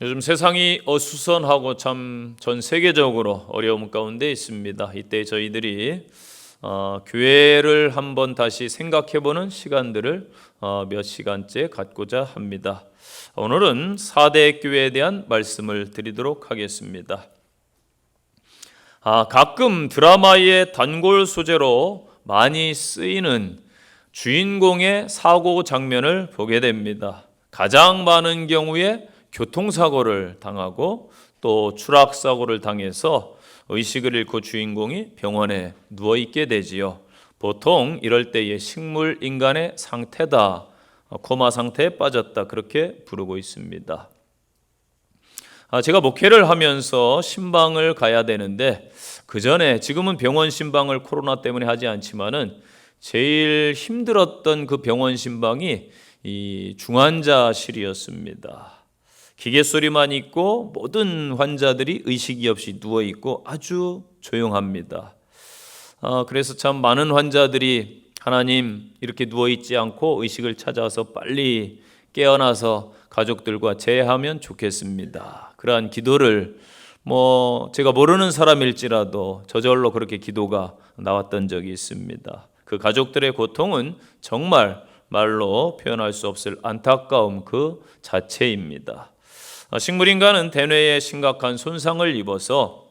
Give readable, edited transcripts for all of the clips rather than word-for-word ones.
요즘 세상이 어수선하고 참 전 세계적으로 어려움 가운데 있습니다. 이때 저희들이 교회를 한번 다시 생각해보는 시간들을 몇 시간째 갖고자 합니다. 오늘은 4대 교회에 대한 말씀을 드리도록 하겠습니다. 가끔 드라마의 단골 소재로 많이 쓰이는 주인공의 사고 장면을 보게 됩니다. 가장 많은 경우에 교통사고를 당하고 또 추락사고를 당해서 의식을 잃고 주인공이 병원에 누워있게 되지요. 보통 이럴 때의 식물인간의 상태다, 코마 상태에 빠졌다, 그렇게 부르고 있습니다. 제가 목회를 하면서 신방을 가야 되는데 그 전에 지금은 병원 신방을 코로나 때문에 하지 않지만은 제일 힘들었던 그 병원 신방이 이 중환자실이었습니다. 기계 소리만 있고 모든 환자들이 의식이 없이 누워 있고 아주 조용합니다. 그래서 참 많은 환자들이 하나님 이렇게 누워 있지 않고 의식을 찾아서 빨리 깨어나서 가족들과 재회하면 좋겠습니다. 그러한 기도를 제가 모르는 사람일지라도 저절로 그렇게 기도가 나왔던 적이 있습니다. 그 가족들의 고통은 정말 말로 표현할 수 없을 안타까움 그 자체입니다. 식물인간은 대뇌에 심각한 손상을 입어서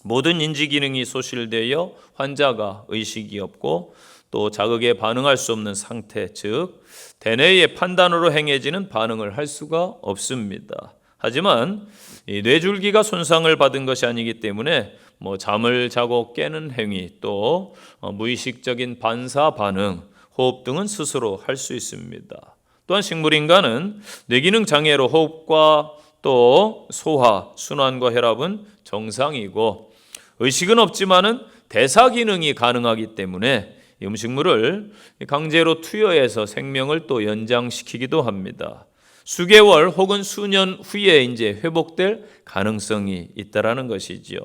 모든 인지기능이 소실되어 환자가 의식이 없고 또 자극에 반응할 수 없는 상태, 즉 대뇌의 판단으로 행해지는 반응을 할 수가 없습니다. 하지만 이 뇌줄기가 손상을 받은 것이 아니기 때문에 잠을 자고 깨는 행위, 또 무의식적인 반사 반응, 호흡 등은 스스로 할 수 있습니다. 또한 식물인간은 뇌기능 장애로 호흡과 또 소화, 순환과 혈압은 정상이고 의식은 없지만은 대사 기능이 가능하기 때문에 음식물을 강제로 투여해서 생명을 또 연장시키기도 합니다. 수개월 혹은 수년 후에 이제 회복될 가능성이 있다라는 것이지요.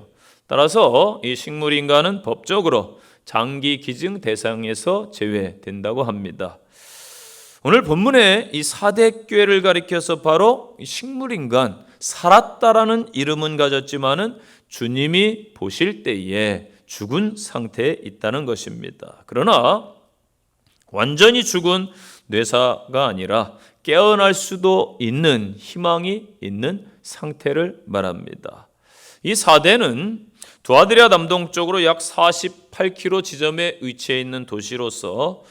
따라서 이 식물인간은 법적으로 장기 기증 대상에서 제외된다고 합니다. 오늘 본문에 이 4대 교회를 가리켜서 바로 식물인간, 살았다라는 이름은 가졌지만은 주님이 보실 때에 죽은 상태에 있다는 것입니다. 그러나 완전히 죽은 뇌사가 아니라 깨어날 수도 있는 희망이 있는 상태를 말합니다. 이 4대는 두아드리아 남동쪽으로 약 48km 지점에 위치해 있는 도시로서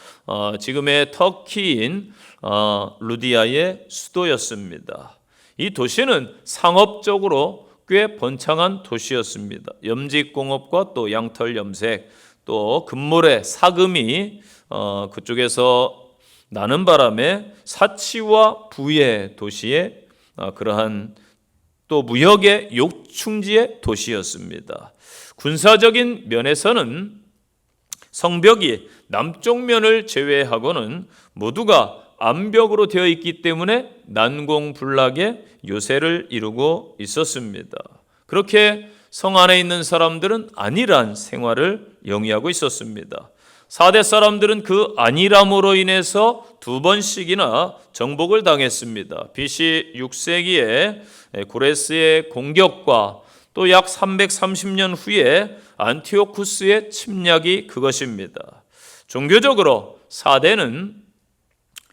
지금의 터키인 루디아의 수도였습니다. 이 도시는 상업적으로 꽤 번창한 도시였습니다. 염직공업과 또 양털 염색, 또 금모래, 사금이 그쪽에서 나는 바람에 사치와 부의 도시의 그러한 또 무역의 요충지의 도시였습니다. 군사적인 면에서는 성벽이 남쪽 면을 제외하고는 모두가 암벽으로 되어 있기 때문에 난공불락의 요새를 이루고 있었습니다. 그렇게 성 안에 있는 사람들은 안일한 생활을 영위하고 있었습니다. 4대 사람들은 그 안일함으로 인해서 2번씩이나 정복을 당했습니다. BC 6세기에 고레스의 공격과 또 약 330년 후에 안티오쿠스의 침략이 그것입니다. 종교적으로 4대는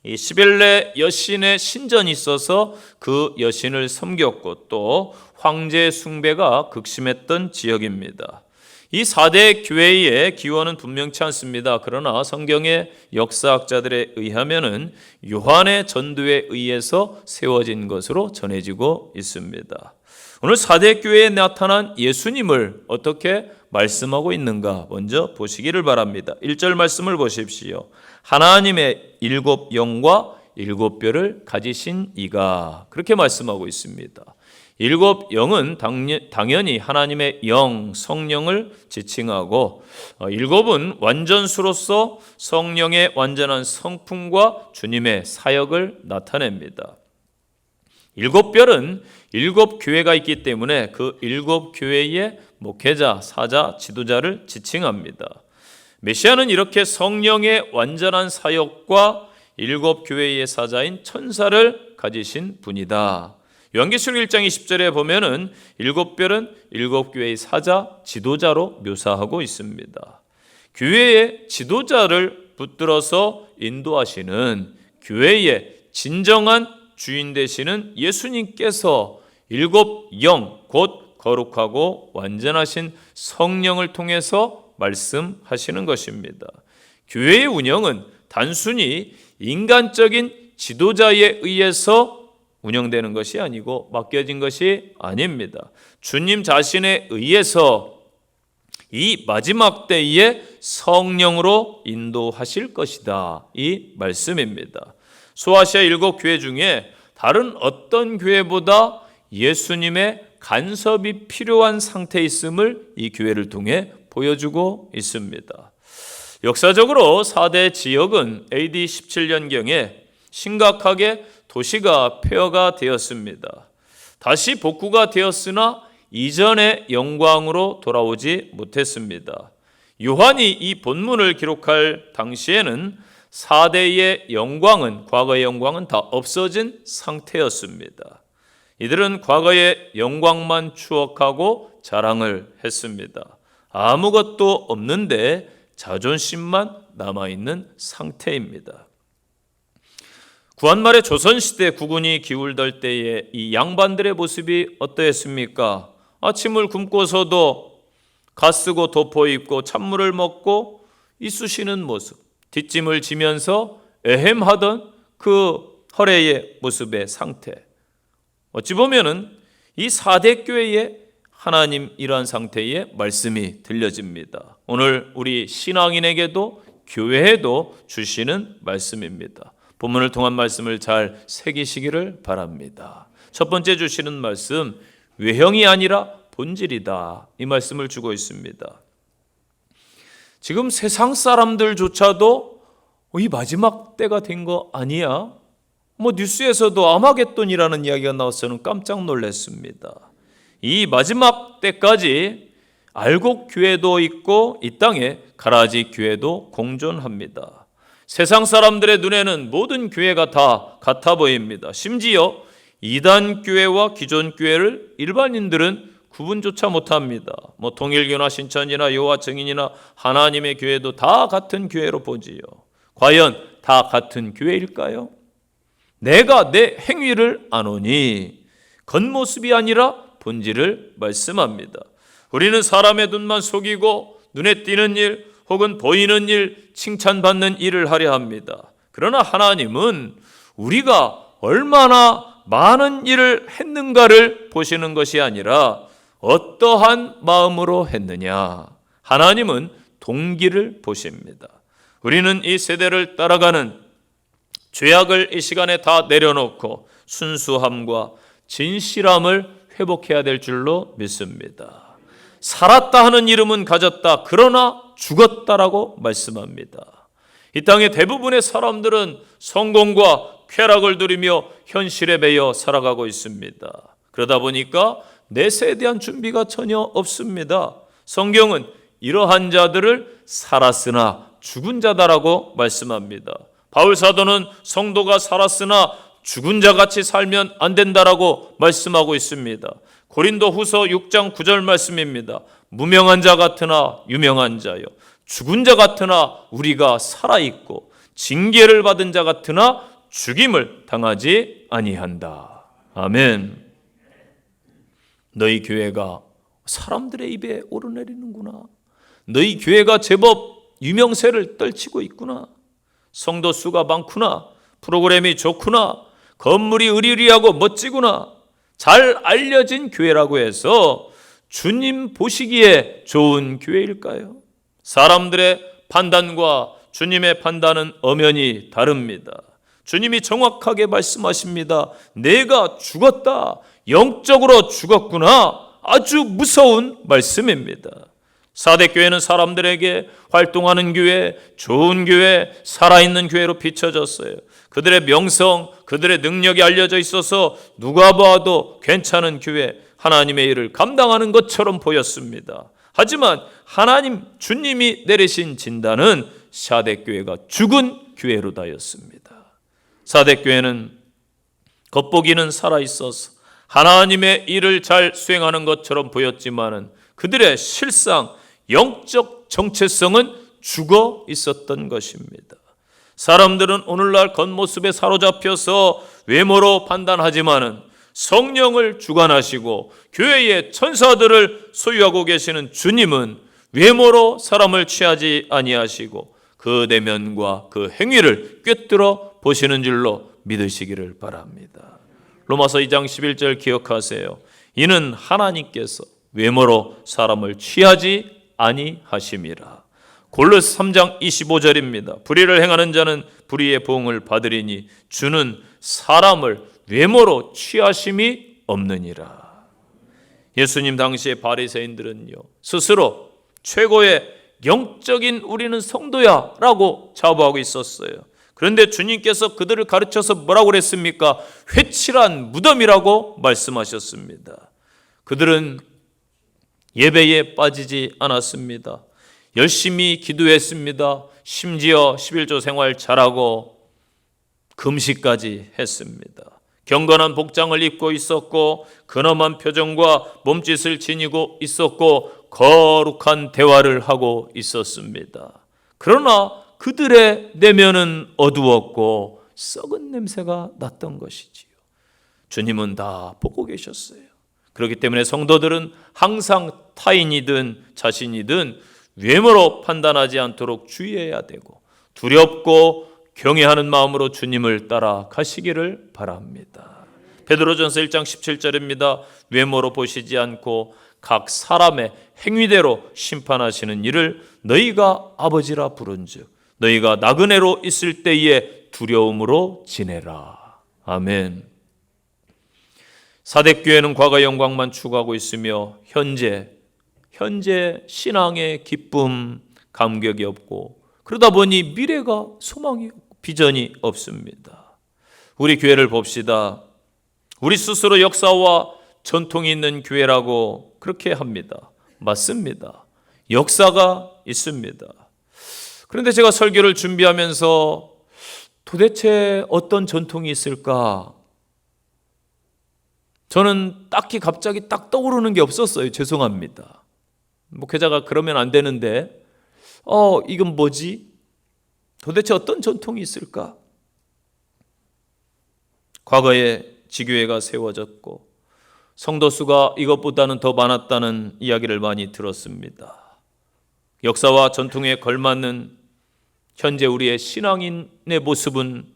이 시벨레 여신의 신전이 있어서 그 여신을 섬겼고 또 황제 숭배가 극심했던 지역입니다. 이 4대 교회의 기원은 분명치 않습니다. 그러나 성경의 역사학자들에 의하면은 요한의 전도에 의해서 세워진 것으로 전해지고 있습니다. 오늘 4대 교회에 나타난 예수님을 어떻게 말씀하고 있는가 먼저 보시기를 바랍니다. 1절 말씀을 보십시오. 하나님의 7 영과 7 뼈를 가지신 이가, 그렇게 말씀하고 있습니다. 7 영은 당연히 하나님의 영, 성령을 지칭하고 7은 완전수로서 성령의 완전한 성품과 주님의 사역을 나타냅니다. 7 뼈는 7 교회가 있기 때문에 그 7 교회의 목회자, 사자, 지도자를 지칭합니다. 메시아는 이렇게 성령의 완전한 사역과 7 교회의 사자인 천사를 가지신 분이다. 요한계시록 1장 20절에 보면은 7별은 7교회의 사자, 지도자로 묘사하고 있습니다. 교회의 지도자를 붙들어서 인도하시는 교회의 진정한 주인 되시는 예수님께서 7 영, 곧 거룩하고 완전하신 성령을 통해서 말씀하시는 것입니다. 교회의 운영은 단순히 인간적인 지도자에 의해서 운영되는 것이 아니고 맡겨진 것이 아닙니다. 주님 자신에 의해서 이 마지막 때에 성령으로 인도하실 것이다. 이 말씀입니다. 소아시아 7교회 중에 다른 어떤 교회보다 예수님의 간섭이 필요한 상태에 있음을 이 교회를 통해 보여주고 있습니다. 역사적으로 4대 지역은 AD 17년경에 심각하게 도시가 폐허가 되었습니다. 다시 복구가 되었으나 이전의 영광으로 돌아오지 못했습니다. 요한이 이 본문을 기록할 당시에는 4대의 영광은, 과거의 영광은 다 없어진 상태였습니다. 이들은 과거의 영광만 추억하고 자랑을 했습니다. 아무것도 없는데 자존심만 남아있는 상태입니다. 구한말의 조선시대 국군이 기울던 때에 이 양반들의 모습이 어떠했습니까? 아침을 굶고서도 갓쓰고 덮어 입고 찬물을 먹고 이쑤시는 모습, 뒷짐을 지면서 애헴하던 그 허례의 모습의 상태. 어찌 보면은 이 4대 교회의 하나님 이러한 상태의 말씀이 들려집니다. 오늘 우리 신앙인에게도 교회에도 주시는 말씀입니다. 본문을 통한 말씀을 잘 새기시기를 바랍니다. 첫 번째 주시는 말씀, 외형이 아니라 본질이다. 이 말씀을 주고 있습니다. 지금 세상 사람들조차도 이 마지막 때가 된 거 아니야? 뉴스에서도 아마겟돈이라는 이야기가 나와서는 깜짝 놀랐습니다. 이 마지막 때까지 알곡 교회도 있고 이 땅에 가라지 교회도 공존합니다. 세상 사람들의 눈에는 모든 교회가 다 같아 보입니다. 심지어 이단 교회와 기존 교회를 일반인들은 구분조차 못합니다. 통일교나 신천지나 여호와 증인이나 하나님의 교회도 다 같은 교회로 보지요. 과연 다 같은 교회일까요? 내가 내 행위를 아노니 겉모습이 아니라 본질을 말씀합니다. 우리는 사람의 눈만 속이고 눈에 띄는 일 혹은 보이는 일, 칭찬받는 일을 하려 합니다. 그러나 하나님은 우리가 얼마나 많은 일을 했는가를 보시는 것이 아니라 어떠한 마음으로 했느냐. 하나님은 동기를 보십니다. 우리는 이 세대를 따라가는 죄악을 이 시간에 다 내려놓고 순수함과 진실함을 회복해야 될 줄로 믿습니다. 살았다 하는 이름은 가졌다. 그러나 죽었다라고 말씀합니다. 이 땅의 대부분의 사람들은 성공과 쾌락을 누리며 현실에 매여 살아가고 있습니다. 그러다 보니까 내세에 대한 준비가 전혀 없습니다. 성경은 이러한 자들을 살았으나 죽은 자다라고 말씀합니다. 바울 사도는 성도가 살았으나 죽은 자같이 살면 안 된다라고 말씀하고 있습니다. 고린도 후서 6장 9절 말씀입니다. 무명한 자 같으나 유명한 자요, 죽은 자 같으나 우리가 살아있고 징계를 받은 자 같으나 죽임을 당하지 아니한다. 아멘. 너희 교회가 사람들의 입에 오르내리는구나. 너희 교회가 제법 유명세를 떨치고 있구나. 성도 수가 많구나. 프로그램이 좋구나. 건물이 으리으리하고 멋지구나. 잘 알려진 교회라고 해서 주님 보시기에 좋은 교회일까요? 사람들의 판단과 주님의 판단은 엄연히 다릅니다. 주님이 정확하게 말씀하십니다. 내가 죽었다. 영적으로 죽었구나. 아주 무서운 말씀입니다. 4대 교회는 사람들에게 활동하는 교회, 좋은 교회, 살아있는 교회로 비춰졌어요. 그들의 명성, 그들의 능력이 알려져 있어서 누가 봐도 괜찮은 교회, 하나님의 일을 감당하는 것처럼 보였습니다. 하지만 하나님, 주님이 내리신 진단은 4대 교회가 죽은 교회로다였습니다. 4대 교회는 겉보기는 살아있어서 하나님의 일을 잘 수행하는 것처럼 보였지만은 그들의 실상 영적 정체성은 죽어 있었던 것입니다. 사람들은 오늘날 겉모습에 사로잡혀서 외모로 판단하지만은 성령을 주관하시고 교회의 천사들을 소유하고 계시는 주님은 외모로 사람을 취하지 아니하시고 그 내면과 그 행위를 꿰뚫어 보시는 줄로 믿으시기를 바랍니다. 로마서 2장 11절 기억하세요. 이는 하나님께서 외모로 사람을 취하지 아니하심이라. 골로새 3장 25절입니다. 불의를 행하는 자는 불의의 보응을 받으리니 주는 사람을 외모로 취하심이 없느니라. 예수님 당시의 바리새인들은요, 스스로 최고의 영적인 우리는 성도야 라고 자부하고 있었어요. 그런데 주님께서 그들을 가르쳐서 뭐라고 그랬습니까? 회칠한 무덤이라고 말씀하셨습니다. 그들은 예배에 빠지지 않았습니다. 열심히 기도했습니다. 심지어 11조 생활 잘하고 금식까지 했습니다. 경건한 복장을 입고 있었고 근엄한 표정과 몸짓을 지니고 있었고 거룩한 대화를 하고 있었습니다. 그러나 그들의 내면은 어두웠고 썩은 냄새가 났던 것이지요. 주님은 다 보고 계셨어요. 그렇기 때문에 성도들은 항상 타인이든 자신이든 외모로 판단하지 않도록 주의해야 되고 두렵고 경외하는 마음으로 주님을 따라 가시기를 바랍니다. 베드로전서 1장 17절입니다. 외모로 보시지 않고 각 사람의 행위대로 심판하시는 이를 너희가 아버지라 부른즉 너희가 나그네로 있을 때에 두려움으로 지내라. 아멘. 사대교회는 과거 영광만 추구하고 있으며 현재 신앙의 기쁨, 감격이 없고 그러다 보니 미래가 소망이 없고 비전이 없습니다. 우리 교회를 봅시다. 우리 스스로 역사와 전통이 있는 교회라고 그렇게 합니다. 맞습니다. 역사가 있습니다. 그런데 제가 설교를 준비하면서 도대체 어떤 전통이 있을까? 저는 딱히 갑자기 딱 떠오르는 게 없었어요. 죄송합니다. 목회자가 그러면 안 되는데 이건 뭐지? 도대체 어떤 전통이 있을까? 과거에 지교회가 세워졌고 성도 수가 이것보다는 더 많았다는 이야기를 많이 들었습니다. 역사와 전통에 걸맞는 현재 우리의 신앙인의 모습은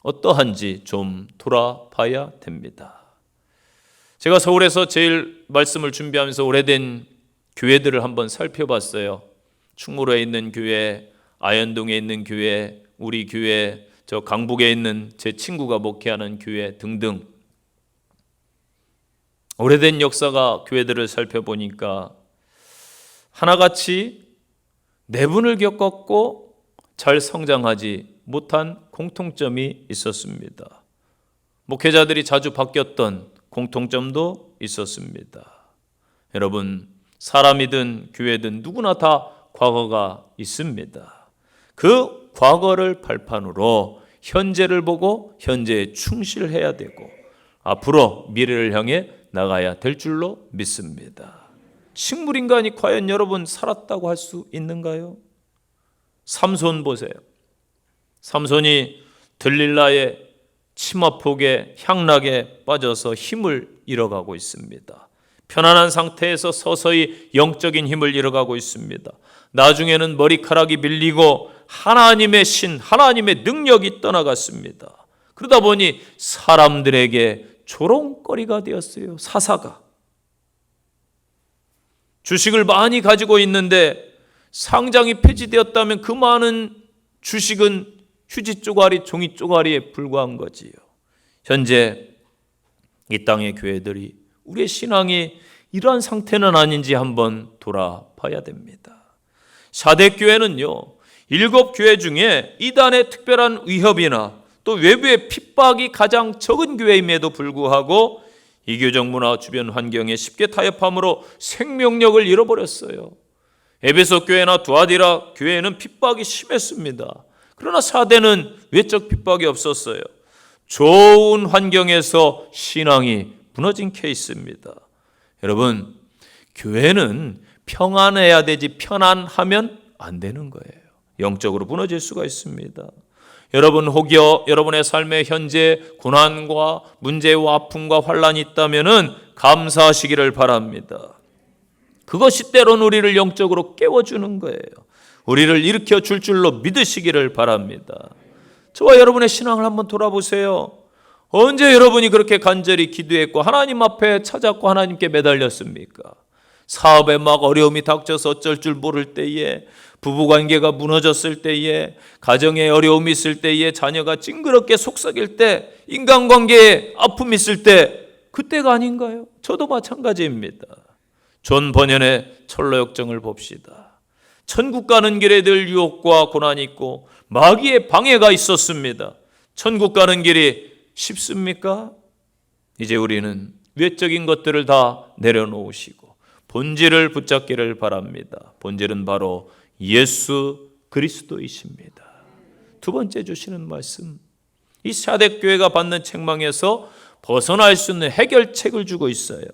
어떠한지 좀 돌아봐야 됩니다. 제가 서울에서 제일 말씀을 준비하면서 오래된 교회들을 한번 살펴봤어요. 충무로에 있는 교회, 아현동에 있는 교회, 우리 교회, 저 강북에 있는 제 친구가 목회하는 교회 등등 오래된 역사가 교회들을 살펴보니까 하나같이 내분을 겪었고 잘 성장하지 못한 공통점이 있었습니다. 목회자들이 자주 바뀌었던 공통점도 있었습니다. 여러분, 사람이든 교회든 누구나 다 과거가 있습니다. 그 과거를 발판으로 현재를 보고 현재에 충실해야 되고 앞으로 미래를 향해 나가야 될 줄로 믿습니다. 식물인간이 과연 여러분 살았다고 할 수 있는가요? 삼손 보세요. 삼손이 들릴라의 치마폭에 향락에 빠져서 힘을 잃어가고 있습니다. 편안한 상태에서 서서히 영적인 힘을 잃어가고 있습니다. 나중에는 머리카락이 밀리고 하나님의 신, 하나님의 능력이 떠나갔습니다. 그러다 보니 사람들에게 조롱거리가 되었어요. 사사가. 주식을 많이 가지고 있는데 상장이 폐지되었다면 그 많은 주식은 휴지 쪼가리, 종이 쪼가리에 불과한 거지요. 현재 이 땅의 교회들이 우리의 신앙이 이러한 상태는 아닌지 한번 돌아봐야 됩니다. 사대교회는요, 7교회 중에 이단의 특별한 위협이나 또 외부의 핍박이 가장 적은 교회임에도 불구하고 이교적 문화 주변 환경에 쉽게 타협함으로 생명력을 잃어버렸어요. 에베소 교회나 두아디라 교회에는 핍박이 심했습니다. 그러나 사대는 외적 핍박이 없었어요. 좋은 환경에서 신앙이 무너진 케이스입니다. 여러분, 교회는 평안해야 되지 편안하면 안 되는 거예요. 영적으로 무너질 수가 있습니다. 여러분 혹여 여러분의 삶에 현재 고난과 문제와 아픔과 환란이 있다면은 감사하시기를 바랍니다. 그것이 때론 우리를 영적으로 깨워주는 거예요. 우리를 일으켜 줄 줄로 믿으시기를 바랍니다. 저와 여러분의 신앙을 한번 돌아보세요. 언제 여러분이 그렇게 간절히 기도했고 하나님 앞에 찾았고 하나님께 매달렸습니까? 사업에 막 어려움이 닥쳐서 어쩔 줄 모를 때에, 부부관계가 무너졌을 때에, 가정에 어려움이 있을 때에, 자녀가 찡그럽게 속삭일 때, 인간관계에 아픔이 있을 때, 그때가 아닌가요? 저도 마찬가지입니다. 존 버년의 철로역정을 봅시다. 천국 가는 길에 늘 유혹과 고난이 있고 마귀의 방해가 있었습니다. 천국 가는 길이 쉽습니까? 이제 우리는 외적인 것들을 다 내려놓으시고 본질을 붙잡기를 바랍니다. 본질은 바로 예수 그리스도이십니다. 두 번째 주시는 말씀, 이 사대 교회가 받는 책망에서 벗어날 수 있는 해결책을 주고 있어요.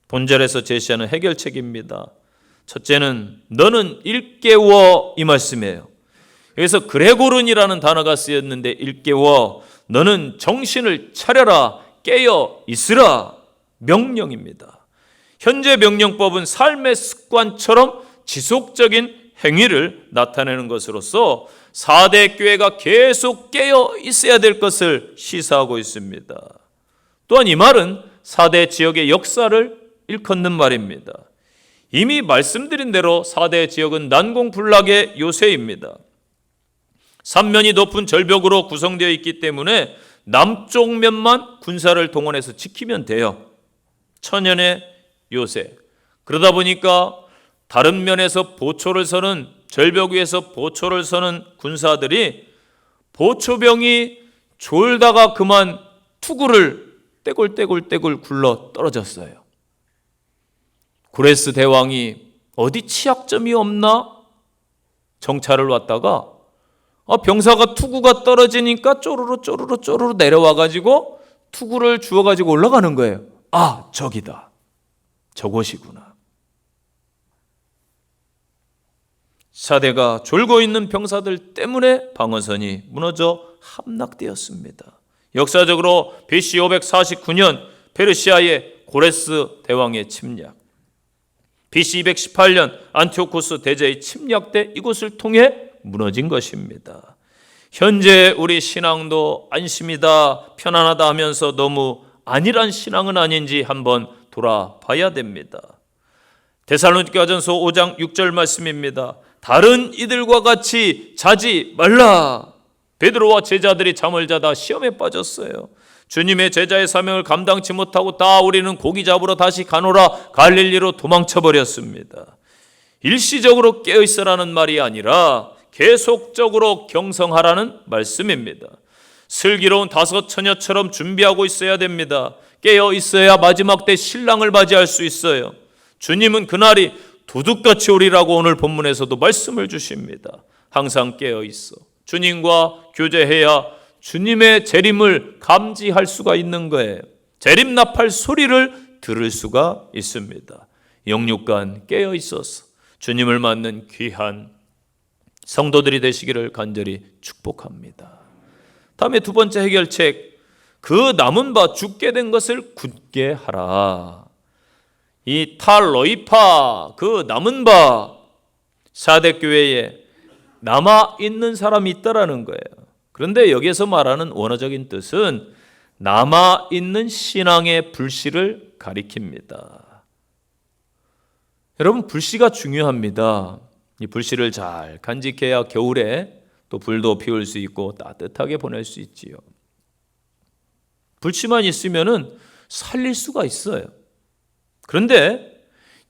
본절에서 제시하는 해결책입니다. 첫째는 너는 일깨워, 이 말씀이에요. 여기서 그레고른이라는 단어가 쓰였는데 일깨워, 너는 정신을 차려라, 깨어 있으라, 명령입니다. 현재 명령법은 삶의 습관처럼 지속적인 행위를 나타내는 것으로서 4대 교회가 계속 깨어 있어야 될 것을 시사하고 있습니다. 또한 이 말은 4대 지역의 역사를 일컫는 말입니다. 이미 말씀드린 대로 4대 지역은 난공불락의 요새입니다. 삼면이 높은 절벽으로 구성되어 있기 때문에 남쪽 면만 군사를 동원해서 지키면 돼요. 천연의 요새. 그러다 보니까 다른 면에서 보초를 서는, 절벽 위에서 보초를 서는 군사들이 보초병이 졸다가 그만 투구를 떼굴떼굴 굴러 떨어졌어요. 고레스 대왕이 어디 취약점이 없나 정찰을 왔다가 병사가 투구가 떨어지니까 쪼르르 내려와가지고 투구를 주워가지고 올라가는 거예요. 아, 저기다. 저곳이구나. 사대가 졸고 있는 병사들 때문에 방어선이 무너져 함락되었습니다. 역사적으로 BC 549년 페르시아의 고레스 대왕의 침략, BC 218년 안티오코스 대제의 침략 때 이곳을 통해 무너진 것입니다. 현재 우리 신앙도 안심이다, 편안하다 하면서 너무 안일한 신앙은 아닌지 한번 돌아봐야 됩니다. 데살로니가전서 5장 6절 말씀입니다. 다른 이들과 같이 자지 말라. 베드로와 제자들이 잠을 자다 시험에 빠졌어요. 주님의 제자의 사명을 감당치 못하고 다 우리는 고기 잡으러 다시 가노라 갈릴리로 도망쳐 버렸습니다. 일시적으로 깨어있으라는 말이 아니라 계속적으로 경성하라는 말씀입니다. 슬기로운 다섯 처녀처럼 준비하고 있어야 됩니다. 깨어 있어야 마지막 때 신랑을 맞이할 수 있어요. 주님은 그날이 도둑같이 오리라고 오늘 본문에서도 말씀을 주십니다. 항상 깨어 있어 주님과 교제해야 주님의 재림을 감지할 수가 있는 거예요. 재림 나팔 소리를 들을 수가 있습니다. 영육간 깨어 있어서 주님을 맞는 귀한 성도들이 되시기를 간절히 축복합니다. 다음에 두 번째 해결책, 그 남은 바 죽게 된 것을 굳게 하라. 이 탈로이파, 그 남은 바, 사대교회에 남아있는 사람이 있다라는 거예요. 그런데 여기에서 말하는 원어적인 뜻은 남아있는 신앙의 불씨를 가리킵니다. 여러분, 불씨가 중요합니다. 이 불씨를 잘 간직해야 겨울에 또 불도 피울 수 있고 따뜻하게 보낼 수 있지요. 불씨만 있으면은 살릴 수가 있어요. 그런데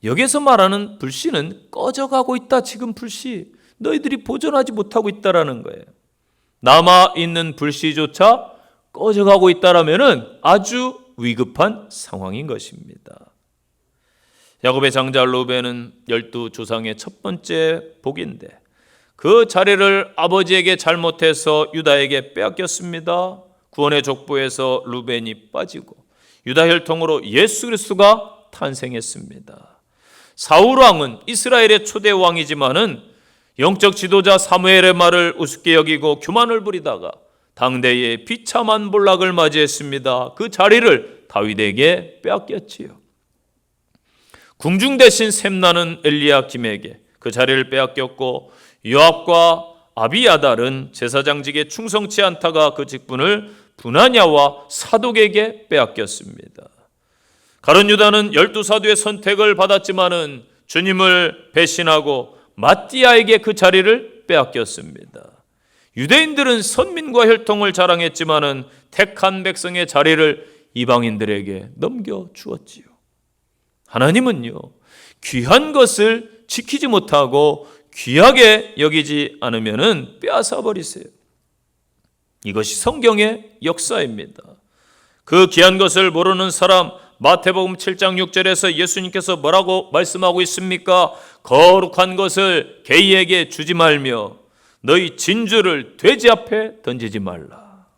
여기서 말하는 불씨는 꺼져가고 있다. 지금 불씨 너희들이 보존하지 못하고 있다라는 거예요. 남아있는 불씨조차 꺼져가고 있다라면은 아주 위급한 상황인 것입니다. 야곱의 장자 루벤은 12조상의 첫 번째 복인데 그 자리를 아버지에게 잘못해서 유다에게 빼앗겼습니다. 구원의 족보에서 루벤이 빠지고 유다 혈통으로 예수 그리스도가 탄생했습니다. 사울 왕은 이스라엘의 초대 왕이지만은 영적 지도자 사무엘의 말을 우습게 여기고 교만을 부리다가 당대의 비참한 몰락을 맞이했습니다. 그 자리를 다윗에게 빼앗겼지요. 궁중 대신 샘나는 엘리야김에게 그 자리를 빼앗겼고, 요압과 아비야달은 제사장직에 충성치 않다가 그 직분을 분하냐와 사독에게 빼앗겼습니다. 가룟 유다는 12사도의 선택을 받았지만은 주님을 배신하고 마띠아에게 그 자리를 빼앗겼습니다. 유대인들은 선민과 혈통을 자랑했지만은 택한 백성의 자리를 이방인들에게 넘겨주었지요. 하나님은요, 귀한 것을 지키지 못하고 귀하게 여기지 않으면은 빼앗아 버리세요. 이것이 성경의 역사입니다. 그 귀한 것을 모르는 사람, 마태복음 7장 6절에서 예수님께서 뭐라고 말씀하고 있습니까? 거룩한 것을 개이에게 주지 말며 너희 진주를 돼지 앞에 던지지 말라.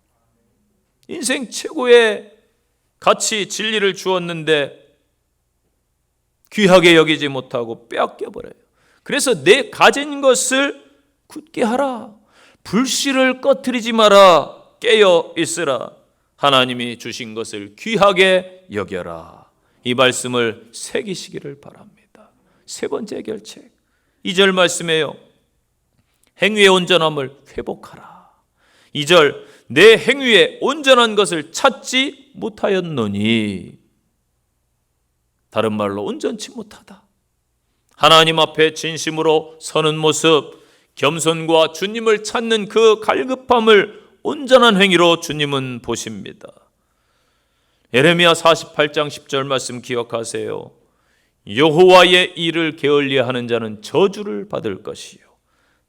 인생 최고의 가치, 진리를 주었는데 귀하게 여기지 못하고 빼앗겨 버려요. 그래서 내 가진 것을 굳게 하라. 불씨를 꺼트리지 마라. 깨어 있으라. 하나님이 주신 것을 귀하게 여겨라. 이 말씀을 새기시기를 바랍니다. 세 번째 결책, 2절 말씀에요. 행위의 온전함을 회복하라. 2절, 내 행위의 온전한 것을 찾지 못하였노니. 다른 말로 온전치 못하다. 하나님 앞에 진심으로 서는 모습, 겸손과 주님을 찾는 그 갈급함을 온전한 행위로 주님은 보십니다. 예레미야 48장 10절 말씀 기억하세요. 여호와의 일을 게을리하는 자는 저주를 받을 것이요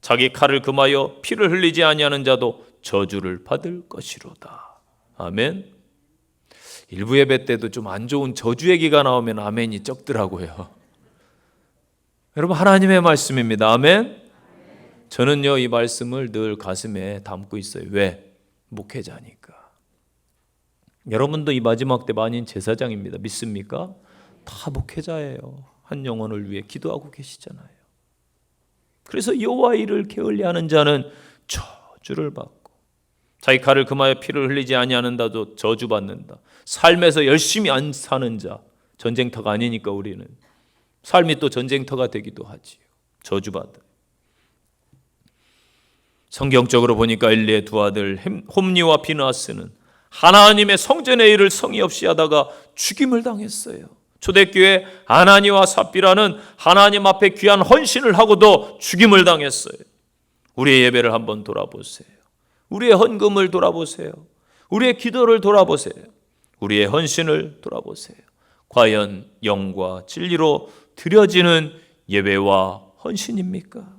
자기 칼을 금하여 피를 흘리지 아니하는 자도 저주를 받을 것이로다. 아멘. 일부 예배 때도 좀 안 좋은 저주 얘기가 나오면 아멘이 적더라고요. 여러분, 하나님의 말씀입니다. 아멘. 저는요, 이 말씀을 늘 가슴에 담고 있어요. 왜? 목회자니까. 여러분도 이 마지막 때 만인 제사장입니다. 믿습니까? 다 목회자예요. 한 영혼을 위해 기도하고 계시잖아요. 그래서 여호와 일을 게을리하는 자는 저주를 받고, 자기 칼을 금하여 피를 흘리지 아니하는 자도 저주받는다. 삶에서 열심히 안 사는 자, 전쟁터가 아니니까 우리는 삶이 또 전쟁터가 되기도 하지요. 저주받아. 성경적으로 보니까 엘리의 두 아들 홈니와 비느하스는 하나님의 성전의 일을 성의 없이 하다가 죽임을 당했어요. 초대교회 아나니와 삽비라는 하나님 앞에 귀한 헌신을 하고도 죽임을 당했어요. 우리의 예배를 한번 돌아보세요. 우리의 헌금을 돌아보세요. 우리의 기도를 돌아보세요. 우리의 헌신을 돌아보세요. 과연 영과 진리로 드려지는 예배와 헌신입니까?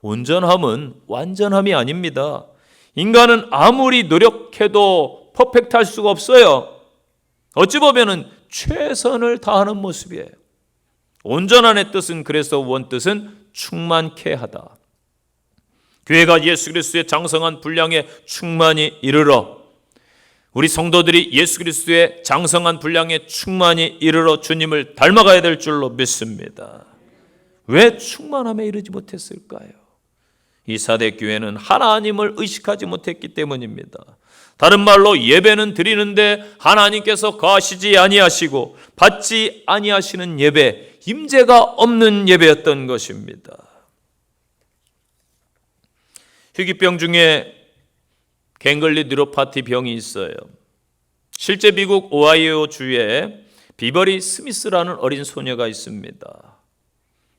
온전함은 완전함이 아닙니다. 인간은 아무리 노력해도 퍼펙트할 수가 없어요. 어찌 보면은 최선을 다하는 모습이에요. 온전한의 뜻은, 그래서 원뜻은 충만케 하다. 교회가 예수 그리스도의 장성한 분량에 충만히 이르러, 우리 성도들이 예수 그리스도의 장성한 분량에 충만히 이르러 주님을 닮아가야 될 줄로 믿습니다. 왜 충만함에 이르지 못했을까요? 이 사대 교회는 하나님을 의식하지 못했기 때문입니다. 다른 말로 예배는 드리는데 하나님께서 거하시지 아니하시고 받지 아니하시는 예배, 임재가 없는 예배였던 것입니다. 희귀병 중에 갱글리 뉴로파티 병이 있어요. 실제 미국 오하이오 주에 비버리 스미스라는 어린 소녀가 있습니다.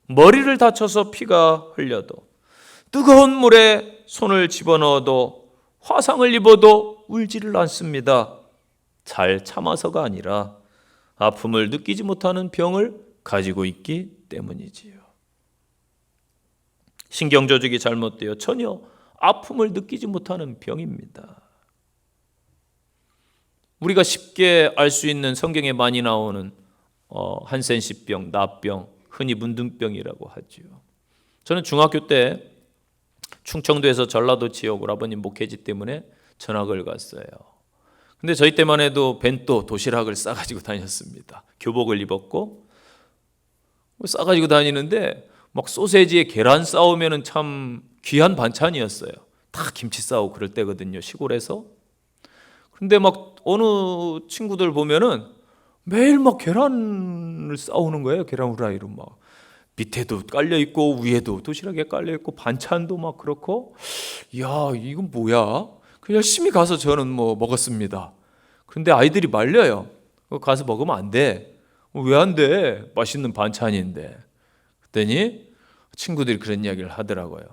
머리를 다쳐서 피가 흘려도, 뜨거운 물에 손을 집어넣어도, 화상을 입어도 울지를 않습니다. 잘 참아서가 아니라 아픔을 느끼지 못하는 병을 가지고 있기 때문이지요. 신경조직이 잘못되어 전혀 아픔을 느끼지 못하는 병입니다. 우리가 쉽게 알 수 있는 성경에 많이 나오는 한센시병, 나병, 흔히 문둥병이라고 하죠. 저는 중학교 때 충청도에서 전라도 지역으로 아버님 목회지 때문에 전학을 갔어요. 근데 저희 때만 해도 벤또 도시락을 싸가지고 다녔습니다. 교복을 입었고 싸가지고 다니는데 막 소세지에 계란 싸우면은 참 귀한 반찬이었어요. 다 김치 싸우고 그럴 때거든요, 시골에서. 근데 막 어느 친구들 보면은 매일 막 계란을 싸우는 거예요. 계란 후라이로 막 밑에도 깔려 있고 위에도 도시락에 깔려 있고 반찬도 막 그렇고, 야 이건 뭐야? 그 열심히 가서 저는 뭐 먹었습니다. 그런데 아이들이 말려요. 가서 먹으면 안 돼. 왜 안 돼? 맛있는 반찬인데. 그랬더니 친구들이 그런 이야기를 하더라고요.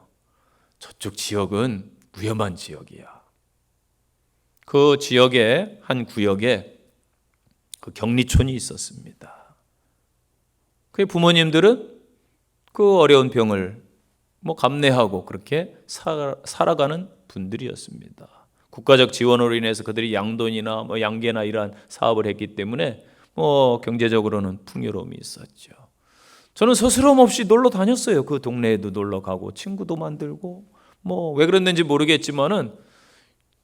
저쪽 지역은 위험한 지역이야. 그 지역의 한 구역에 그 격리촌이 있었습니다. 그 부모님들은 그 어려운 병을 뭐 감내하고 그렇게 살아가는 분들이었습니다. 국가적 지원으로 인해서 그들이 양돈이나 뭐 양계나 이러한 사업을 했기 때문에 뭐 경제적으로는 풍요로움이 있었죠. 저는 스스럼 없이 놀러 다녔어요. 그 동네에도 놀러 가고 친구도 만들고 뭐 왜 그랬는지 모르겠지만은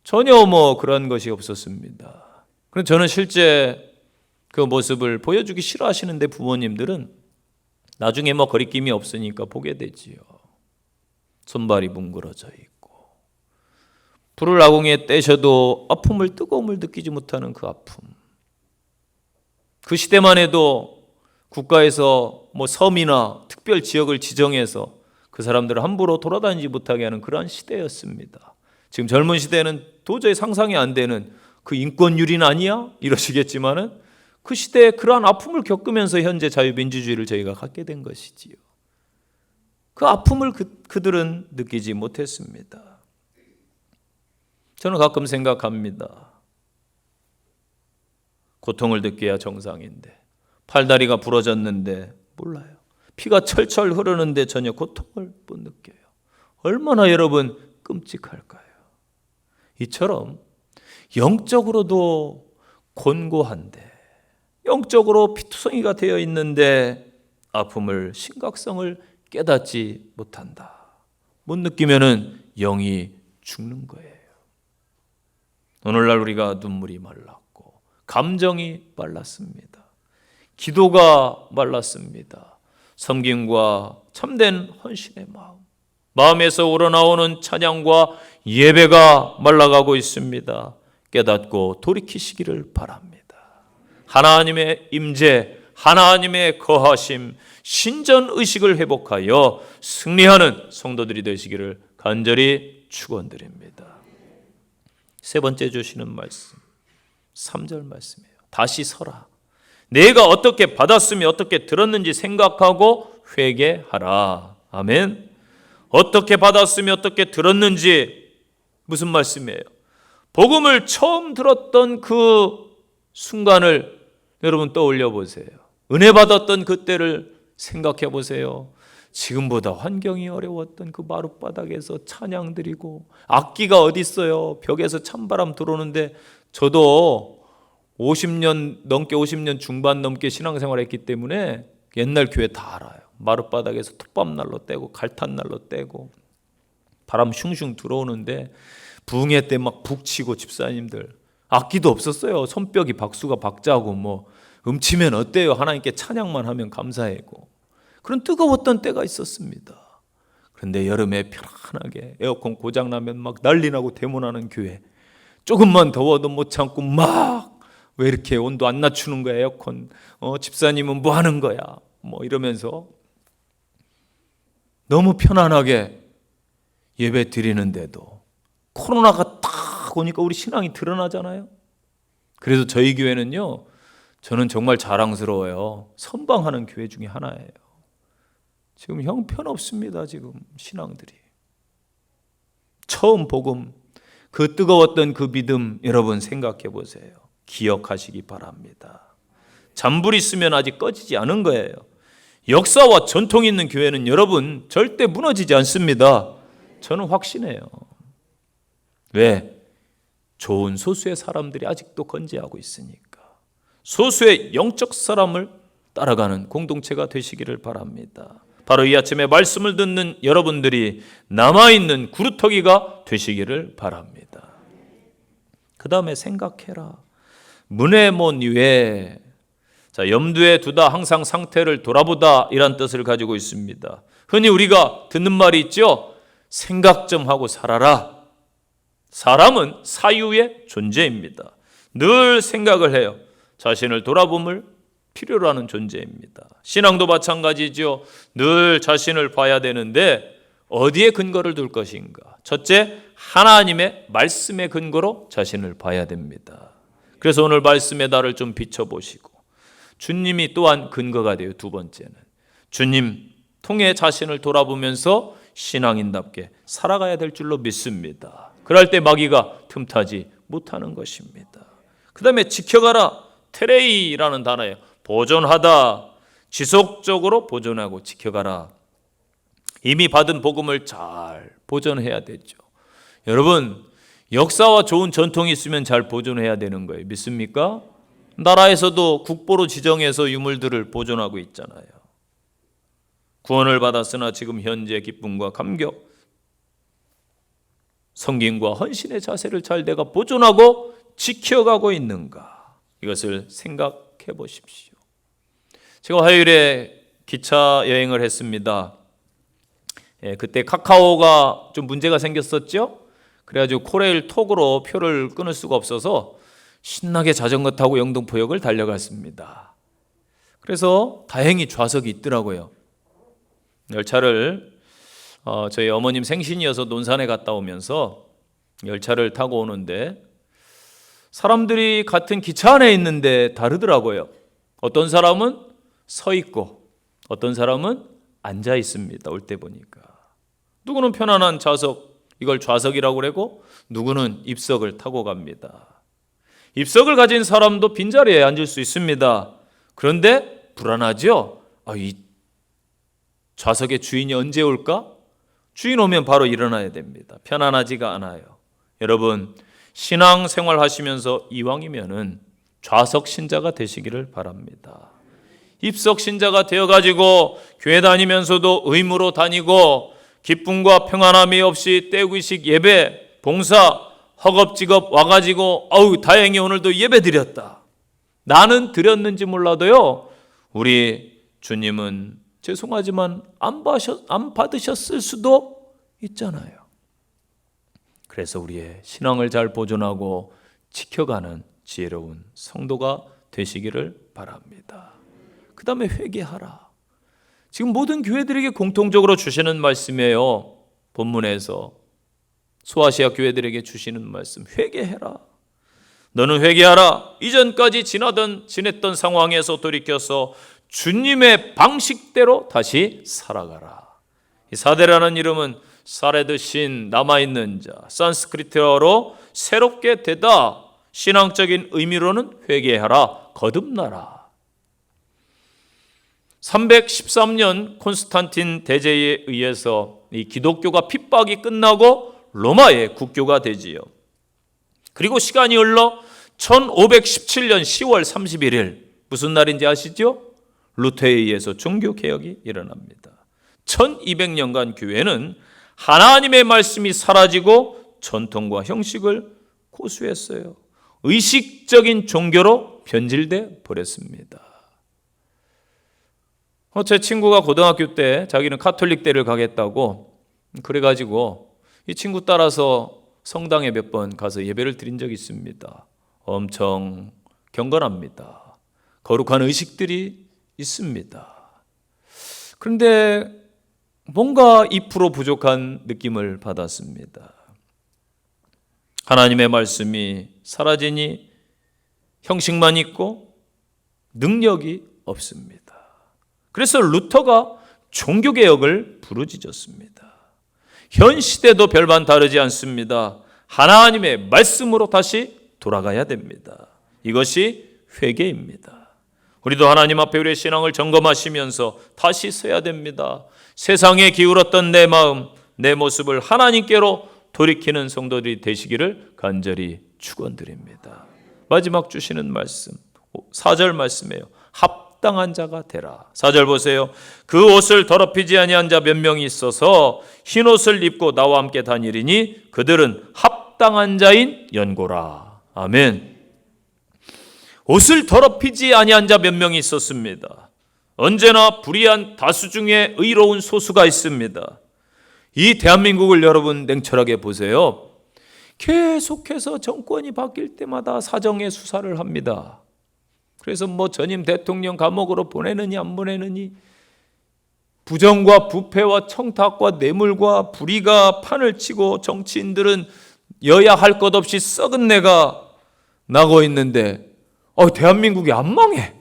전혀 뭐 그런 것이 없었습니다. 그럼 저는 실제 그 모습을 보여주기 싫어하시는데 부모님들은 나중에 뭐 거리낌이 없으니까 보게 되지요. 손발이 뭉그러져 있고 불을 아궁이에 떼셔도 아픔을 뜨거움을 느끼지 못하는 그 아픔. 그 시대만 해도 국가에서 뭐 섬이나 특별 지역을 지정해서 그 사람들을 함부로 돌아다니지 못하게 하는 그러한 시대였습니다. 지금 젊은 시대는 도저히 상상이 안 되는 그 인권유린 아니야? 이러시겠지만은 그 시대에 그러한 아픔을 겪으면서 현재 자유민주주의를 저희가 갖게 된 것이지요. 그 아픔을 그들은 느끼지 못했습니다. 저는 가끔 생각합니다. 고통을 느껴야 정상인데 팔다리가 부러졌는데 몰라요. 피가 철철 흐르는데 전혀 고통을 못 느껴요. 얼마나 여러분 끔찍할까요? 이처럼 영적으로도 곤고한데 영적으로 피투성이가 되어 있는데 아픔을 심각성을 깨닫지 못한다. 못 느끼면은 영이 죽는 거예요. 오늘날 우리가 눈물이 말랐고 감정이 말랐습니다. 기도가 말랐습니다. 섬김과 참된 헌신의 마음에서 우러나오는 찬양과 예배가 말라가고 있습니다. 깨닫고 돌이키시기를 바랍니다. 하나님의 임재, 하나님의 거하심, 신전의식을 회복하여 승리하는 성도들이 되시기를 간절히 축원드립니다. 세 번째 주시는 말씀 3절 말씀이에요. 다시 서라. 내가 어떻게 받았으며 어떻게 들었는지 생각하고 회개하라. 아멘. 어떻게 받았으며 어떻게 들었는지 무슨 말씀이에요? 복음을 처음 들었던 그 순간을 여러분 떠올려 보세요. 은혜 받았던 그때를 생각해 보세요. 지금보다 환경이 어려웠던 그 마룻바닥에서 찬양 드리고 악기가 어디 있어요? 벽에서 찬바람 들어오는데 저도 50년 중반 넘게 신앙생활을 했기 때문에 옛날 교회 다 알아요. 마룻바닥에서 톱밥난로 떼고 갈탄난로 떼고 바람 슝슝 들어오는데 부흥회 때 막 북치고 집사님들 악기도 없었어요. 손뼉이 박수가 박자고 뭐 음치면 어때요? 하나님께 찬양만 하면 감사하고 그런 뜨거웠던 때가 있었습니다. 그런데 여름에 편안하게 에어컨 고장나면 막 난리나고 대문하는 교회, 조금만 더워도 못 참고 막 왜 이렇게 온도 안 낮추는 거야 에어컨, 집사님은 뭐 하는 거야 뭐 이러면서 너무 편안하게 예배 드리는데도 코로나가 딱 오니까 우리 신앙이 드러나잖아요. 그래서 저희 교회는요, 저는 정말 자랑스러워요. 선방하는 교회 중에 하나예요. 지금 형편없습니다. 지금 신앙들이. 처음 복음, 그 뜨거웠던 그 믿음 여러분 생각해 보세요. 기억하시기 바랍니다. 잔불이 있으면 아직 꺼지지 않은 거예요. 역사와 전통이 있는 교회는 여러분 절대 무너지지 않습니다. 저는 확신해요. 왜? 좋은 소수의 사람들이 아직도 건재하고 있으니까. 소수의 영적 사람을 따라가는 공동체가 되시기를 바랍니다. 바로 이 아침에 말씀을 듣는 여러분들이 남아있는 구루터기가 되시기를 바랍니다. 그 다음에 생각해라. 문에몬 위에. 자, 염두에 두다, 항상 상태를 돌아보다, 이란 뜻을 가지고 있습니다. 흔히 우리가 듣는 말이 있죠. 생각 좀 하고 살아라. 사람은 사유의 존재입니다. 늘 생각을 해요. 자신을 돌아봄을 필요로 하는 존재입니다. 신앙도 마찬가지죠. 늘 자신을 봐야 되는데 어디에 근거를 둘 것인가? 첫째, 하나님의 말씀의 근거로 자신을 봐야 됩니다. 그래서 오늘 말씀의 달을 좀 비춰보시고, 주님이 또한 근거가 돼요. 두 번째는 주님 통해 자신을 돌아보면서 신앙인답게 살아가야 될 줄로 믿습니다. 그럴 때 마귀가 틈타지 못하는 것입니다. 그 다음에 지켜가라. 테레이라는 단어예요. 보존하다, 지속적으로 보존하고 지켜가라. 이미 받은 복음을 잘 보존해야 되죠. 여러분, 역사와 좋은 전통이 있으면 잘 보존해야 되는 거예요. 믿습니까? 나라에서도 국보로 지정해서 유물들을 보존하고 있잖아요. 구원을 받았으나 지금 현재 기쁨과 감격, 성김과 헌신의 자세를 잘 내가 보존하고 지켜가고 있는가? 이것을 생각해 보십시오. 제가 화요일에 기차 여행을 했습니다. 그때 카카오가 좀 문제가 생겼었죠. 그래가지고 코레일 톡으로 표를 끊을 수가 없어서 신나게 자전거 타고 영등포역을 달려갔습니다. 그래서 다행히 좌석이 있더라고요. 열차를 저희 어머님 생신이어서 논산에 갔다 오면서 열차를 타고 오는데 사람들이 같은 기차 안에 있는데 다르더라고요. 어떤 사람은 서 있고 어떤 사람은 앉아 있습니다. 올 때 보니까 누구는 편안한 좌석, 이걸 좌석이라고 그러고 누구는 입석을 타고 갑니다. 입석을 가진 사람도 빈자리에 앉을 수 있습니다. 그런데 불안하죠? 이 좌석의 주인이 언제 올까? 주인 오면 바로 일어나야 됩니다. 편안하지가 않아요. 여러분, 신앙생활 하시면서 이왕이면은 좌석 신자가 되시기를 바랍니다. 입석 신자가 되어가지고 교회 다니면서도 의무로 다니고 기쁨과 평안함이 없이 때구이식 예배, 봉사, 허겁지겁 와가지고 다행히 오늘도 예배 드렸다. 나는 드렸는지 몰라도요, 우리 주님은 죄송하지만 안 받으셨을 수도 있잖아요. 그래서 우리의 신앙을 잘 보존하고 지켜가는 지혜로운 성도가 되시기를 바랍니다. 그 다음에 회개하라. 지금 모든 교회들에게 공통적으로 주시는 말씀이에요. 본문에서 소아시아 교회들에게 주시는 말씀, 회개해라. 너는 회개하라. 이전까지 지냈던 상황에서 돌이켜서 주님의 방식대로 다시 살아가라. 이 사대라는 이름은 사레드신, 남아있는 자, 산스크리트어로 새롭게 되다, 신앙적인 의미로는 회개하라, 거듭나라. 313년 콘스탄틴 대제에 의해서 이 기독교가 핍박이 끝나고 로마의 국교가 되지요. 그리고 시간이 흘러 1517년 10월 31일 무슨 날인지 아시죠? 루터에 의해서 종교개혁이 일어납니다. 1200년간 교회는 하나님의 말씀이 사라지고 전통과 형식을 고수했어요. 의식적인 종교로 변질돼 버렸습니다. 제 친구가 고등학교 때 자기는 카톨릭대를 가겠다고 그래가지고 이 친구 따라서 성당에 몇 번 가서 예배를 드린 적이 있습니다. 엄청 경건합니다. 거룩한 의식들이 있습니다. 그런데 뭔가 2% 부족한 느낌을 받았습니다. 하나님의 말씀이 사라지니 형식만 있고 능력이 없습니다. 그래서 루터가 종교개혁을 부르짖었습니다. 현 시대도 별반 다르지 않습니다. 하나님의 말씀으로 다시 돌아가야 됩니다. 이것이 회개입니다. 우리도 하나님 앞에 우리의 신앙을 점검하시면서 다시 서야 됩니다. 세상에 기울었던 내 마음, 내 모습을 하나님께로 돌이키는 성도들이 되시기를 간절히 축원드립니다. 마지막 주시는 말씀, 4절 말씀이에요. 합당한 자가 되라. 4절 보세요. 그 옷을 더럽히지 아니한 자 몇 명이 있어서 흰 옷을 입고 나와 함께 다니리니 그들은 합당한 자인 연고라. 아멘. 옷을 더럽히지 아니한 자 몇 명이 있었습니다. 언제나 불의한 다수 중에 의로운 소수가 있습니다. 이 대한민국을 여러분 냉철하게 보세요. 계속해서 정권이 바뀔 때마다 사정의 수사를 합니다. 그래서 전임 대통령 감옥으로 보내느니 안 보내느니, 부정과 부패와 청탁과 뇌물과 불의가 판을 치고 정치인들은 여야 할 것 없이 썩은 내가 나고 있는데 대한민국이 안 망해.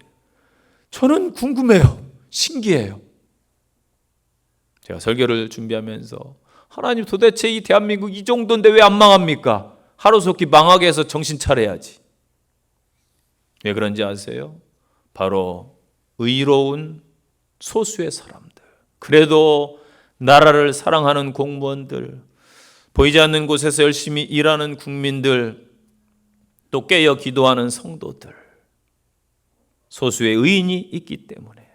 저는 궁금해요. 신기해요. 제가 설교를 준비하면서 하나님, 도대체 이 대한민국 이 정도인데 왜 안 망합니까? 하루속히 망하게 해서 정신 차려야지. 왜 그런지 아세요? 바로 의로운 소수의 사람들, 그래도 나라를 사랑하는 공무원들, 보이지 않는 곳에서 열심히 일하는 국민들, 또 깨어 기도하는 성도들, 소수의 의인이 있기 때문에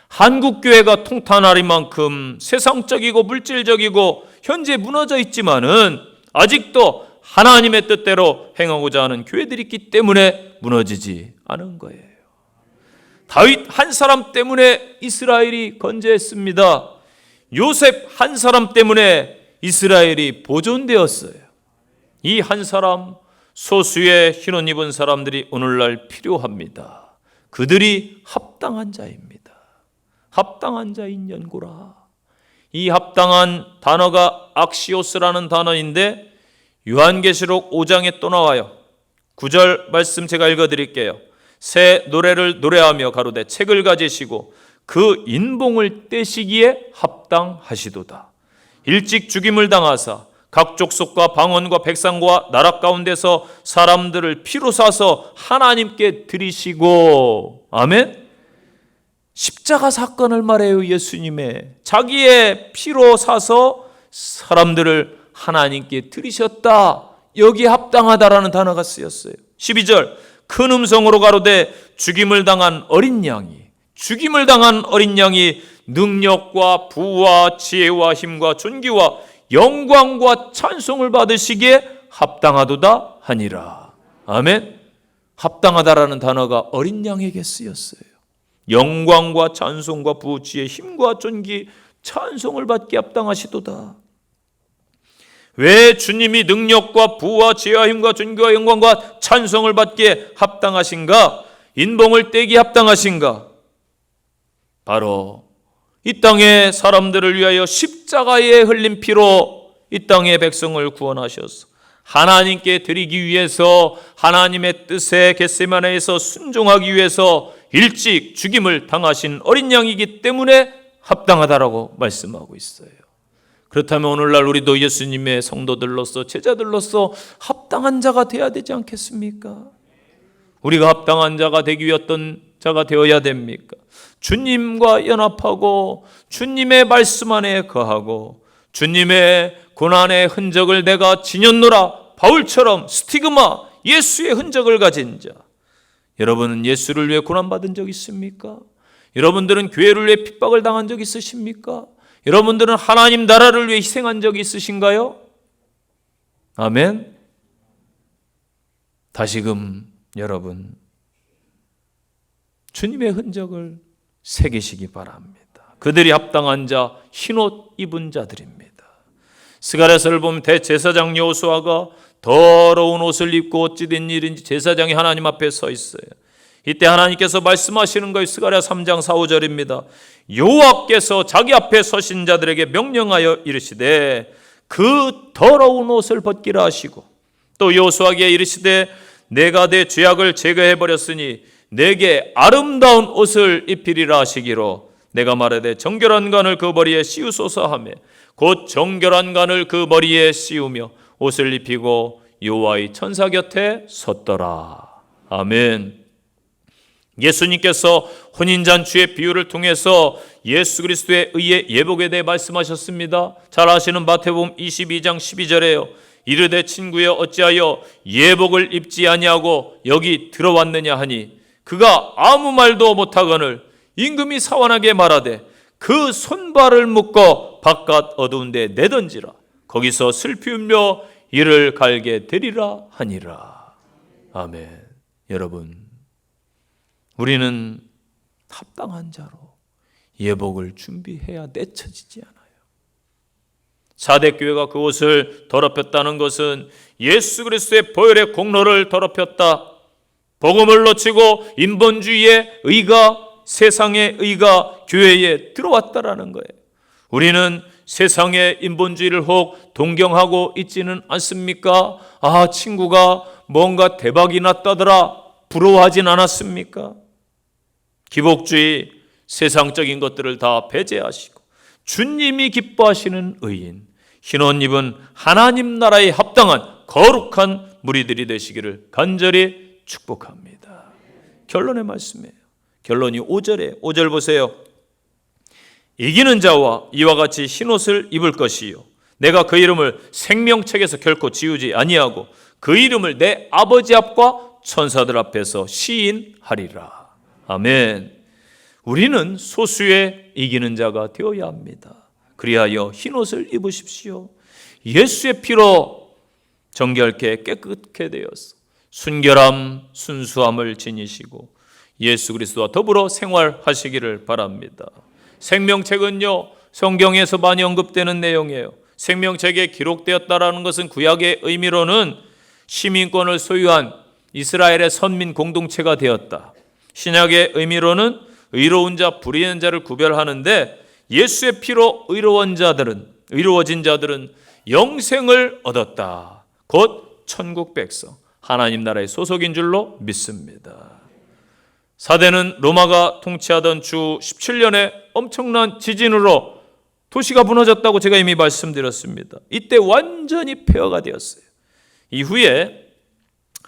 한국교회가 통탄하리만큼 세상적이고 물질적이고 현재 무너져 있지만은 아직도 하나님의 뜻대로 행하고자 하는 교회들이 있기 때문에 무너지지 않은 거예요. 다윗 한 사람 때문에 이스라엘이 건재했습니다. 요셉 한 사람 때문에 이스라엘이 보존되었어요. 이 한 사람, 소수의 흰옷 입은 사람들이 오늘날 필요합니다. 그들이 합당한 자입니다. 합당한 자인 연고라. 이 합당한 단어가 악시오스라는 단어인데 요한계시록 5장에 또 나와요. 9절 말씀 제가 읽어드릴게요. 새 노래를 노래하며 가로되 책을 가지시고 그 인봉을 떼시기에 합당하시도다. 일찍 죽임을 당하사 각 족속과 방언과 백성과 나라 가운데서 사람들을 피로 사서 하나님께 드리시고, 아멘. 십자가 사건을 말해요. 예수님의 자기의 피로 사서 사람들을 하나님께 드리셨다. 여기에 합당하다라는 단어가 쓰였어요. 12절 큰 음성으로 가로되 죽임을 당한 어린 양이 능력과 부와 지혜와 힘과 존귀와 영광과 찬송을 받으시기에 합당하도다 하니라. 아멘. 합당하다라는 단어가 어린 양에게 쓰였어요. 영광과 찬송과 부, 지혜, 힘과 존귀, 찬송을 받기 합당하시도다. 왜 주님이 능력과 부와 지혜와 힘과 존귀와 영광과 찬송을 받기에 합당하신가? 인봉을 떼기 합당하신가? 바로 이 땅의 사람들을 위하여 십자가에 흘린 피로 이 땅의 백성을 구원하셔서 하나님께 드리기 위해서, 하나님의 뜻에 겟세마네에서 순종하기 위해서 일찍 죽임을 당하신 어린 양이기 때문에 합당하다라고 말씀하고 있어요. 그렇다면 오늘날 우리도 예수님의 성도들로서, 제자들로서 합당한 자가 되어야 되지 않겠습니까? 우리가 합당한 자가 되기 위해 어떤 자가 되어야 됩니까? 주님과 연합하고 주님의 말씀 안에 거하고 주님의 고난의 흔적을 내가 지녔노라, 바울처럼 스티그마, 예수의 흔적을 가진 자. 여러분은 예수를 위해 고난받은 적 있습니까? 여러분들은 교회를 위해 핍박을 당한 적 있으십니까? 여러분들은 하나님 나라를 위해 희생한 적이 있으신가요? 아멘. 다시금 여러분, 주님의 흔적을 새기시기 바랍니다. 그들이 합당한 자, 흰옷 입은 자들입니다. 스가랴서를 보면 대제사장 여호수아가 더러운 옷을 입고 어찌 된 일인지 제사장이 하나님 앞에 서 있어요. 이때 하나님께서 말씀하시는 거예요. 스가랴 3장 4, 5절입니다. 여호와께서 자기 앞에 서신 자들에게 명령하여 이르시되 그 더러운 옷을 벗기라 하시고, 또 여호수아에게 이르시되 내가 내 죄악을 제거해 버렸으니 내게 아름다운 옷을 입히리라 하시기로, 내가 말하되 정결한 간을 그 머리에 씌우소서 하며 곧 정결한 간을 그 머리에 씌우며 옷을 입히고 여호와의 천사 곁에 섰더라. 아멘. 예수님께서 혼인잔치의 비유를 통해서 예수 그리스도의 의의 예복에 대해 말씀하셨습니다. 잘 아시는 마태복음 22장 12절에요. 이르되 친구여 어찌하여 예복을 입지 아니하고 여기 들어왔느냐 하니 그가 아무 말도 못하거늘 임금이 사환하게 말하되 그 손발을 묶어 바깥 어두운 데 내던지라. 거기서 슬피 울며 이를 갈게 되리라 하니라. 아멘. 여러분, 우리는 합당한 자로 예복을 준비해야 내쳐지지 않아요. 사대교회가 그 옷을 더럽혔다는 것은 예수 그리스도의 보혈의 공로를 더럽혔다. 복음을 놓치고 인본주의의 의가, 세상의 의가 교회에 들어왔다라는 거예요. 우리는 세상의 인본주의를 혹 동경하고 있지는 않습니까? 아, 친구가 뭔가 대박이 났다더라 부러워하진 않았습니까? 기복주의, 세상적인 것들을 다 배제하시고 주님이 기뻐하시는 의인, 흰옷 입은 하나님 나라에 합당한 거룩한 무리들이 되시기를 간절히 축복합니다. 결론의 말씀이에요. 결론이 5절 보세요. 이기는 자와 이와 같이 흰옷을 입을 것이요 내가 그 이름을 생명책에서 결코 지우지 아니하고 그 이름을 내 아버지 앞과 천사들 앞에서 시인하리라. 아멘. 우리는 소수의 이기는 자가 되어야 합니다. 그리하여 흰옷을 입으십시오. 예수의 피로 정결케 깨끗게 되어서 순결함, 순수함을 지니시고 예수 그리스도와 더불어 생활하시기를 바랍니다. 생명책은요, 성경에서 많이 언급되는 내용이에요. 생명책에 기록되었다라는 것은 구약의 의미로는 시민권을 소유한 이스라엘의 선민 공동체가 되었다. 신약의 의미로는 의로운 자, 불의한 자를 구별하는데 예수의 피로 의로워진 자들은 영생을 얻었다. 곧 천국 백성, 하나님 나라의 소속인 줄로 믿습니다. 사대는 로마가 통치하던 주 17년에 엄청난 지진으로 도시가 무너졌다고 제가 이미 말씀드렸습니다. 이때 완전히 폐허가 되었어요. 이후에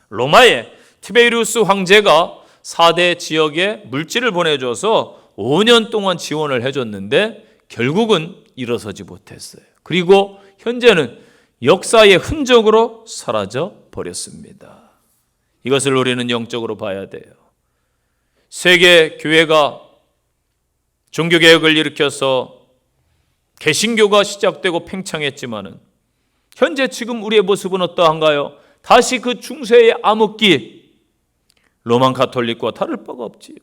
로마의 티베리우스 황제가 4대 지역에 물질을 보내줘서 5년 동안 지원을 해줬는데 결국은 일어서지 못했어요. 그리고 현재는 역사의 흔적으로 사라져 버렸습니다. 이것을 우리는 영적으로 봐야 돼요. 세계 교회가 종교개혁을 일으켜서 개신교가 시작되고 팽창했지만은 현재 지금 우리의 모습은 어떠한가요? 다시 그 중세의 암흑기, 로만 가톨릭과 다를 바가 없지요.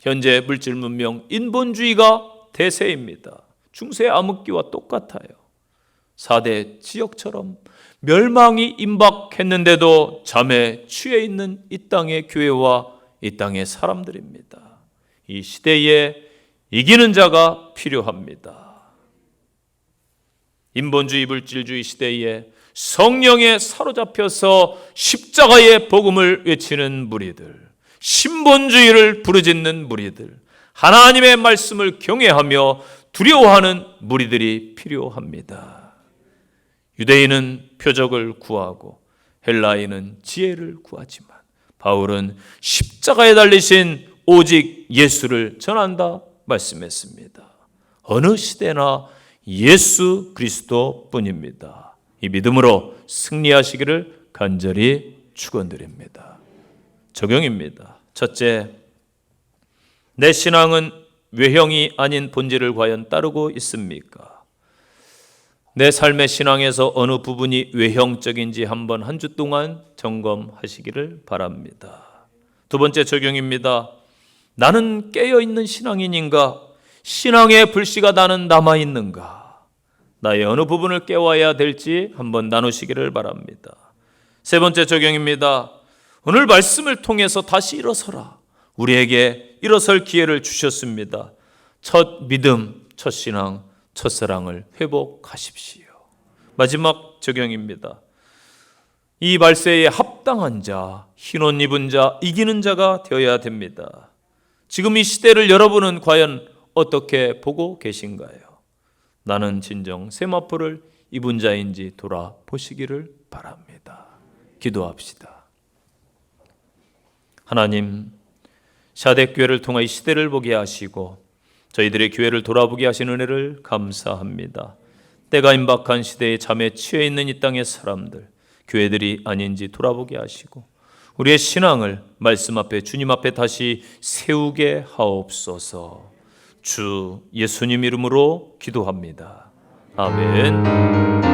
현재 물질 문명, 인본주의가 대세입니다. 중세의 암흑기와 똑같아요. 4대 지역처럼 멸망이 임박했는데도 잠에 취해 있는 이 땅의 교회와 이 땅의 사람들입니다. 이 시대에 이기는 자가 필요합니다. 인본주의, 물질주의 시대에 성령에 사로잡혀서 십자가의 복음을 외치는 무리들, 신본주의를 부르짖는 무리들, 하나님의 말씀을 경외하며 두려워하는 무리들이 필요합니다. 유대인은 표적을 구하고 헬라인은 지혜를 구하지만 바울은 십자가에 달리신 오직 예수를 전한다 말씀했습니다. 어느 시대나 예수 그리스도뿐입니다. 이 믿음으로 승리하시기를 간절히 축원드립니다. 적용입니다. 첫째, 내 신앙은 외형이 아닌 본질을 과연 따르고 있습니까? 내 삶의 신앙에서 어느 부분이 외형적인지 한번 한 주 동안 점검하시기를 바랍니다. 두 번째 적용입니다. 나는 깨어있는 신앙인인가? 신앙의 불씨가 나는 남아있는가? 나의 어느 부분을 깨워야 될지 한번 나누시기를 바랍니다. 세 번째 적용입니다. 오늘 말씀을 통해서 다시 일어서라. 우리에게 일어설 기회를 주셨습니다. 첫 믿음, 첫 신앙, 첫 사랑을 회복하십시오. 마지막 적용입니다. 이 말세에 합당한 자, 흰옷 입은 자, 이기는 자가 되어야 됩니다. 지금 이 시대를 여러분은 과연 어떻게 보고 계신가요? 나는 진정 세마포를 입은 자인지 돌아보시기를 바랍니다. 기도합시다. 하나님, 샤댓교회를 통해 이 시대를 보게 하시고 저희들의 교회를 돌아보게 하신 은혜를 감사합니다. 때가 임박한 시대에 잠에 취해 있는 이 땅의 사람들, 교회들이 아닌지 돌아보게 하시고 우리의 신앙을 말씀 앞에, 주님 앞에 다시 세우게 하옵소서. 주 예수님 이름으로 기도합니다. 아멘.